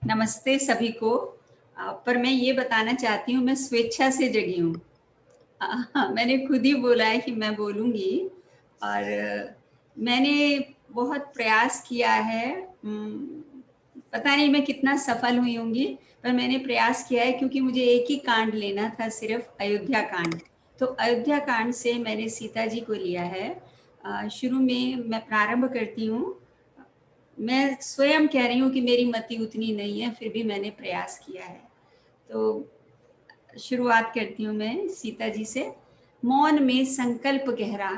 नमस्ते सभी को। पर मैं ये बताना चाहती हूँ, मैं स्वेच्छा से जगी हूँ। मैंने खुद ही बोला है कि मैं बोलूँगी और मैंने बहुत प्रयास किया है। पता नहीं मैं कितना सफल हुई होंगी, पर मैंने प्रयास किया है क्योंकि मुझे एक ही कांड लेना था, सिर्फ अयोध्या कांड। तो अयोध्या कांड से मैंने सीता जी को लिया है। शुरू में मैं प्रारंभ करती हूँ। मैं स्वयं कह रही हूँ कि मेरी मति उतनी नहीं है, फिर भी मैंने प्रयास किया है। तो शुरुआत करती हूँ मैं सीता जी से। मौन में संकल्प गहरा,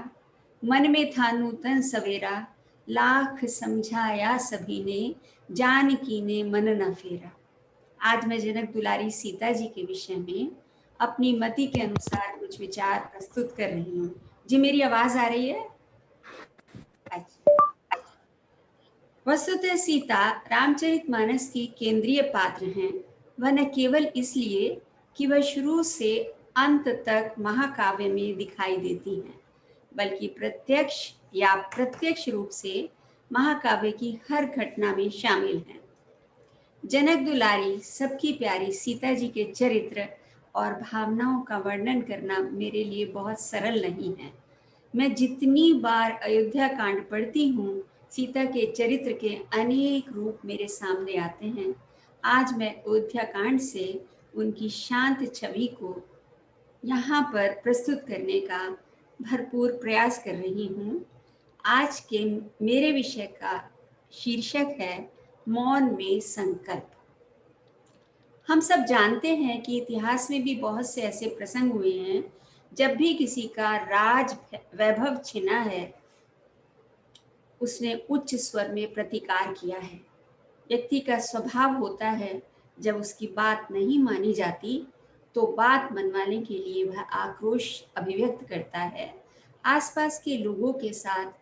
मन में था नूतन सवेरा, लाख समझाया सभी ने, जानकी ने मन न फेरा। आज मैं जनक दुलारी सीता जी के विषय में अपनी मति के अनुसार कुछ विचार प्रस्तुत कर रही हूँ। जी मेरी आवाज आ रही है? अच्छा। वस्तुतः सीता रामचरितमानस की केंद्रीय पात्र हैं। वह न केवल इसलिए कि वह शुरू से अंत तक महाकाव्य में दिखाई देती हैं, बल्कि प्रत्यक्ष या प्रत्यक्ष रूप से महाकाव्य की हर घटना में शामिल हैं। जनक दुलारी सबकी प्यारी सीता जी के चरित्र और भावनाओं का वर्णन करना मेरे लिए बहुत सरल नहीं है। मैं जितनी बार अयोध्या कांड पढ़ती हूँ, सीता के चरित्र के अनेक रूप मेरे सामने आते हैं। आज मैं अयोध्या कांड से उनकी शांत छवि को यहाँ पर प्रस्तुत करने का भरपूर प्रयास कर रही हूँ। आज के मेरे विषय का शीर्षक है मौन में संकल्प। हम सब जानते हैं कि इतिहास में भी बहुत से ऐसे प्रसंग हुए हैं, जब भी किसी का राज वैभव छिना है, उसने उच्च स्वर में प्रतिकार किया है। व्यक्ति का स्वभाव होता है, जब उसकी बात नहीं मानी जाती तो बात मनवाने के लिए वह आक्रोश अभिव्यक्त करता है, आसपास के लोगों के साथ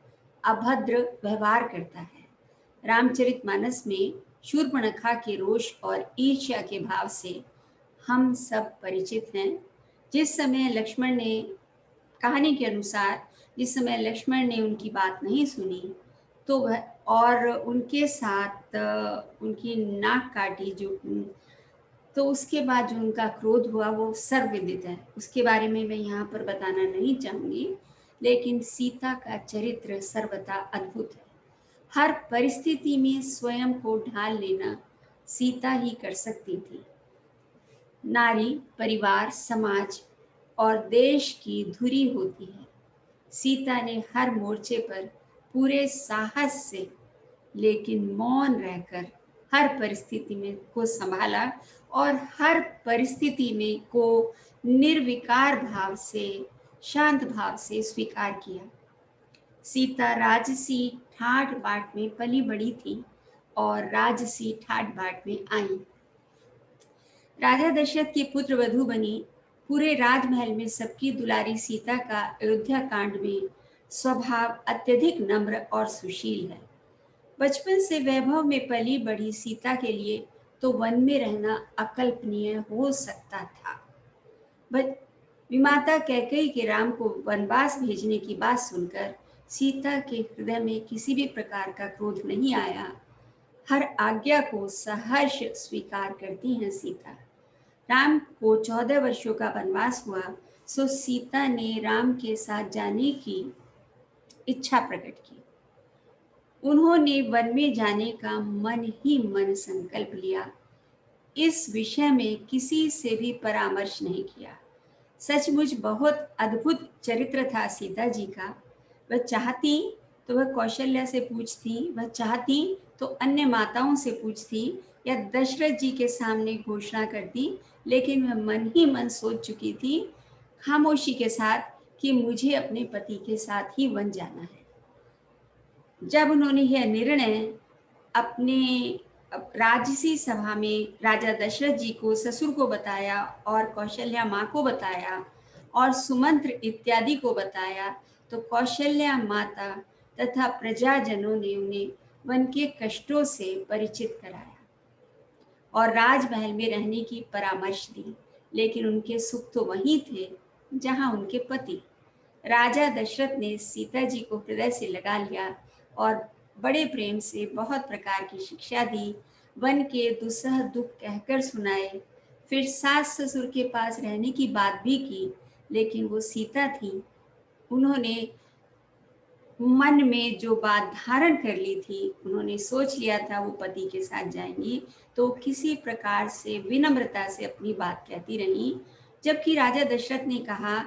अभद्र व्यवहार करता है। रामचरितमानस में शूर्पणखा के रोष और ईर्ष्या के भाव से हम सब परिचित हैं। जिस समय लक्ष्मण ने, कहानी के अनुसार, जिस समय लक्ष्मण ने उनकी बात नहीं सुनी तो वह और उनके साथ उनकी नाक काटी, तो उसके बाद जो उनका क्रोध हुआ वो सर्वविदित है। उसके बारे में मैं यहाँ पर बताना नहीं चाहूँगी, लेकिन सीता का चरित्र सर्वथा अद्भुत है। हर परिस्थिति में स्वयं को ढाल लेना सीता ही कर सकती थी। नारी परिवार, समाज और देश की धुरी होती है। सीता ने हर मोर्चे पर पूरे साहस से, लेकिन मौन रहकर हर परिस्थिति में को संभाला और हर परिस्थिति में को निर्विकार भाव से, शांत भाव से स्वीकार किया। सीता राजसी ठाट बाट में पली बड़ी थी और राजसी ठाट बाट में आई। राजा दशरथ की पुत्र वधू बनी। पूरे राजमहल में सबकी दुलारी सीता का अयोध्या कांड में स्वभाव अत्यधिक नम्र और सुशील है। बचपन से वैभव में पली बढ़ी सीता के लिए तो वन में रहना अकल्पनीय हो सकता था। विमाता कैकेयी के राम को वनवास भेजने की बात सुनकर सीता के हृदय में किसी भी प्रकार का क्रोध नहीं आया। हर आज्ञा को सहर्ष स्वीकार करती हैं सीता। राम को 14 वर्षों का वनवास हुआ, सो सीता ने राम के साथ जाने की इच्छा प्रकट की। उन्होंने वन में जाने का मन ही मन संकल्प लिया। इस विषय में किसी से भी परामर्श नहीं किया। सचमुच बहुत अद्भुत चरित्र था सीता जी का। वह चाहती तो वह कौशल्या से पूछती, वह चाहती तो अन्य माताओं से पूछती या दशरथ जी के सामने घोषणा करती, लेकिन वह मन ही मन सोच चुकी थी खामोशी के साथ कि मुझे अपने पति के साथ ही वन जाना है। जब उन्होंने यह निर्णय अपने राजसी सभा में राजा दशरथ जी को, ससुर को बताया और कौशल्या माँ को बताया और सुमंत्र इत्यादि को बताया, तो कौशल्या माता तथा प्रजाजनों ने उन्हें वन के कष्टों से परिचित कराया और राजमहल में रहने की परामर्श दी। लेकिन उनके सुख तो वहीं थे जहां उनके पति। राजा दशरथ ने सीता जी को हृदय से लगा लिया और बड़े प्रेम से बहुत प्रकार की शिक्षा दी। वन के दुस्सह दुख कहकर सुनाए, फिर सास ससुर के पास रहने की बात भी की, लेकिन वो सीता थी, उन्होंने मन में जो बात धारण कर ली थी, उन्होंने सोच लिया था वो पति के साथ जाएंगी, तो किसी प्रकार से विनम्रता से अपनी बात कहती रही। जबकि राजा दशरथ ने कहा,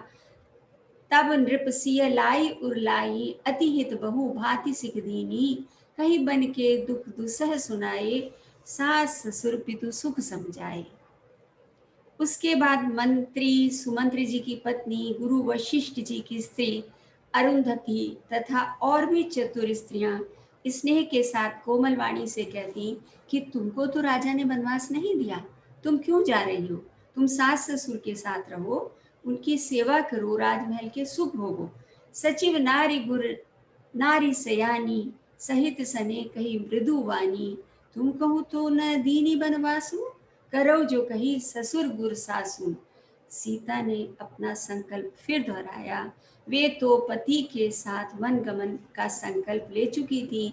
तब नृप सिय लाई उरलाई, अति हित बहु भांति सिख दीनी, कहीं बन के दुख दुसह सुनाए, सास ससुर पितु सुख समझाए। उसके बाद मंत्री सुमंत्री जी की पत्नी, गुरु वशिष्ठ जी की स्त्री अरुंधति तथा और भी चतुर स्त्रियां स्नेह के साथ कोमल वाणी से कहती कि तुमको तो राजा ने वनवास नहीं दिया, तुम क्यों जा रही हो? तुम सास ससुर के साथ रहो, उनकी सेवा करो, राजमहल के सुख भोगो। सचिव नारी गुर नारी सयानी, सहित सने कही मृदु वाणी, तुम कहूँ तो न दीनी बनवासु, करो जो कही ससुर गुर सासु। सीता ने अपना संकल्प फिर दोहराया। वे तो पति के साथ वन गमन का संकल्प ले चुकी थी,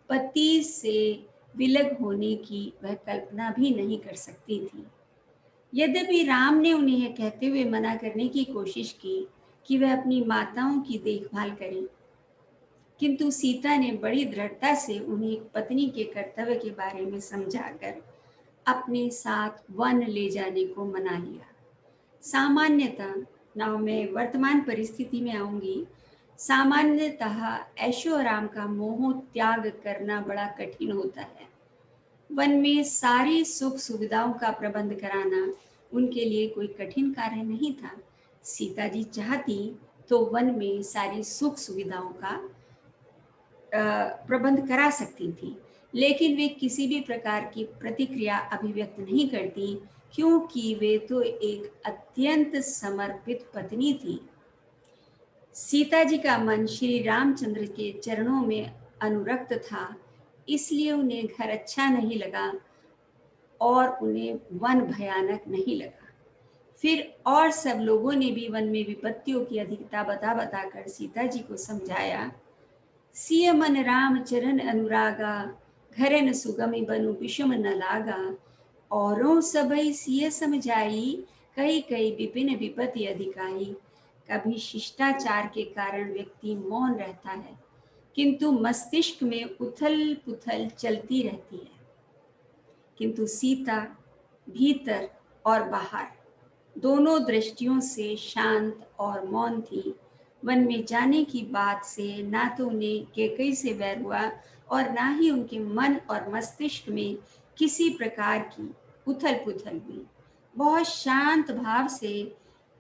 पति से विलग होने की वह कल्पना भी नहीं कर सकती थी। यद्यपि राम ने उन्हें यह कहते हुए मना करने की कोशिश की कि वह अपनी माताओं की देखभाल करें, किंतु सीता ने बड़ी दृढ़ता से उन्हें एक पत्नी के कर्तव्य के बारे में समझाकर अपने साथ वन ले जाने को मना लिया। सामान्यतः, ना मैं वर्तमान परिस्थिति में आऊंगी, सामान्यतः ऐशो आराम का मोह त्याग करना बड़ा कठिन होता है। वन में सारी सुख सुविधाओं का प्रबंध कराना उनके लिए कोई कठिन कार्य नहीं था। सीता जी चाहती तो वन में सारी सुख सुविधाओं का प्रबंध करा सकती थी, लेकिन वे किसी भी प्रकार की प्रतिक्रिया अभिव्यक्त नहीं करती, क्योंकि वे तो एक अत्यंत समर्पित पत्नी थी। सीता जी का मन श्री रामचंद्र के चरणों में अनुरक्त था, इसलिए उन्हें घर अच्छा नहीं लगा और उन्हें वन भयानक नहीं लगा। फिर और सब लोगों ने भी वन में विपत्तियों की अधिकता बता बताकर सीता जी को समझाया। सिय मन राम चरण अनुरागा, घरन सुगमि बनु विषम न लागा, औरों सबई सिय समझाई, कई कई विपिन विपत्ति अधिकाई। कभी शिष्टाचार के कारण व्यक्ति मौन रहता है, किंतु मस्तिष्क में उथल पुथल चलती रहती है। किंतु सीता भीतर और बाहर दोनों दृष्टियों से शांत और मौन थी। वन में जाने की बात से ना तो उन्हें कैकई से वैर हुआ और ना ही उनके मन और मस्तिष्क में किसी प्रकार की उथल पुथल हुई। बहुत शांत भाव से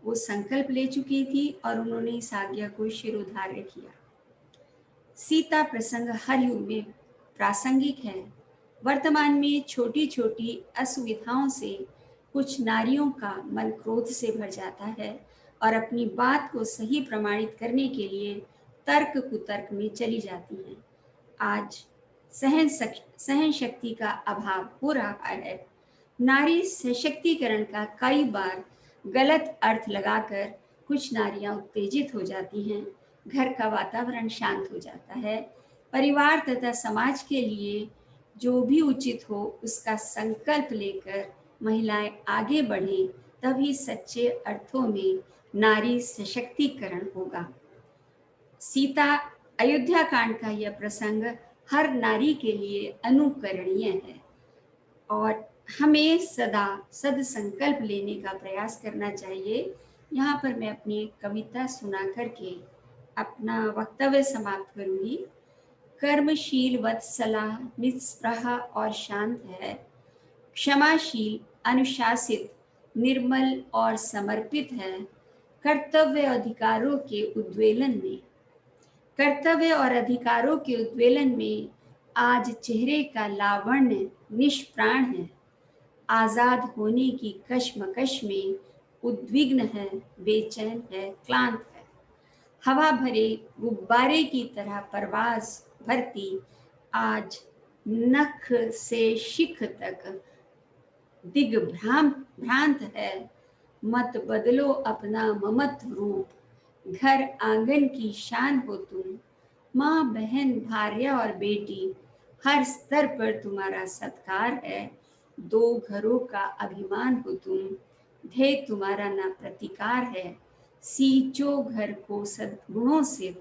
वो संकल्प ले चुकी थी और उन्होंने इस आज्ञा को शिरोधार्य किया। सीता प्रसंग हर युग में प्रासंगिक है। वर्तमान में छोटी छोटी असुविधाओं से कुछ नारियों का मन क्रोध से भर जाता है और अपनी बात को सही प्रमाणित करने के लिए तर्क कुतर्क में चली जाती हैं। आज सहन शक्ति का अभाव हो रहा है। नारी सशक्तिकरण का कई बार गलत अर्थ लगाकर कुछ नारियां उत्तेजित हो जाती हैं। घर का वातावरण शांत हो जाता है। परिवार तथा समाज के लिए जो भी उचित हो उसका संकल्प लेकर महिलाएं आगे बढ़ें, तभी सच्चे अर्थों में नारी सशक्तिकरण होगा। सीता अयोध्या कांड का यह प्रसंग हर नारी के लिए अनुकरणीय है और हमें सदा सद संकल्प लेने का प्रयास करना चाहिए। यहाँ पर मैं अपनी एक कविता सुना करके अपना वक्तव्य समाप्त करूँगी। कर्मशील वत्सला निस्पृहा और शांत है, क्षमाशील अनुशासित निर्मल और समर्पित है, कर्तव्य अधिकारों के उद्वेलन में कर्तव्य और अधिकारों के उद्वेलन में आज चेहरे का लावण्य निष्प्राण है, आजाद होने की कश्मकश में उद्विग्न है, बेचैन है, क्लांत है, हवा भरे गुब्बारे की तरह परवाज भरती आज नख से शिख तक भ्रांत है। मत बदलो अपना ममत्व रूप, घर आंगन की शान हो तुम, माँ बहन भार्या और बेटी, हर स्तर पर तुम्हारा सत्कार है। दो घरों का अभिमान हो तुम, ध्येय तुम्हारा ना प्रतिकार है। सींचो घर को सद्गुणों से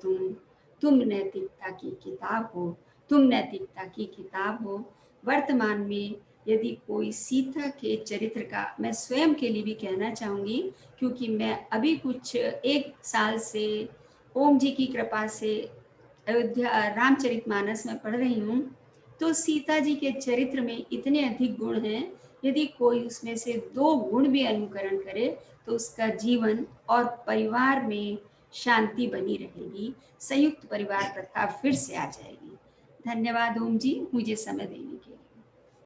तुम नैतिकता की किताब हो, तुम नैतिकता की किताब हो। वर्तमान में यदि कोई सीता के चरित्र का, मैं स्वयं के लिए भी कहना चाहूँगी, क्योंकि मैं अभी कुछ 1 साल से ओम जी की कृपा से अयोध्या रामचरितमानस में पढ़ रही हूँ, तो सीता जी के चरित्र में इतने अधिक गुण हैं, यदि कोई उसमें से 2 गुण भी अनुकरण करे तो उसका जीवन और परिवार में शांति बनी रहेगी, संयुक्त परिवार प्रथा फिर से आ जाएगी। धन्यवाद ओम जी, मुझे समय देने के लिए।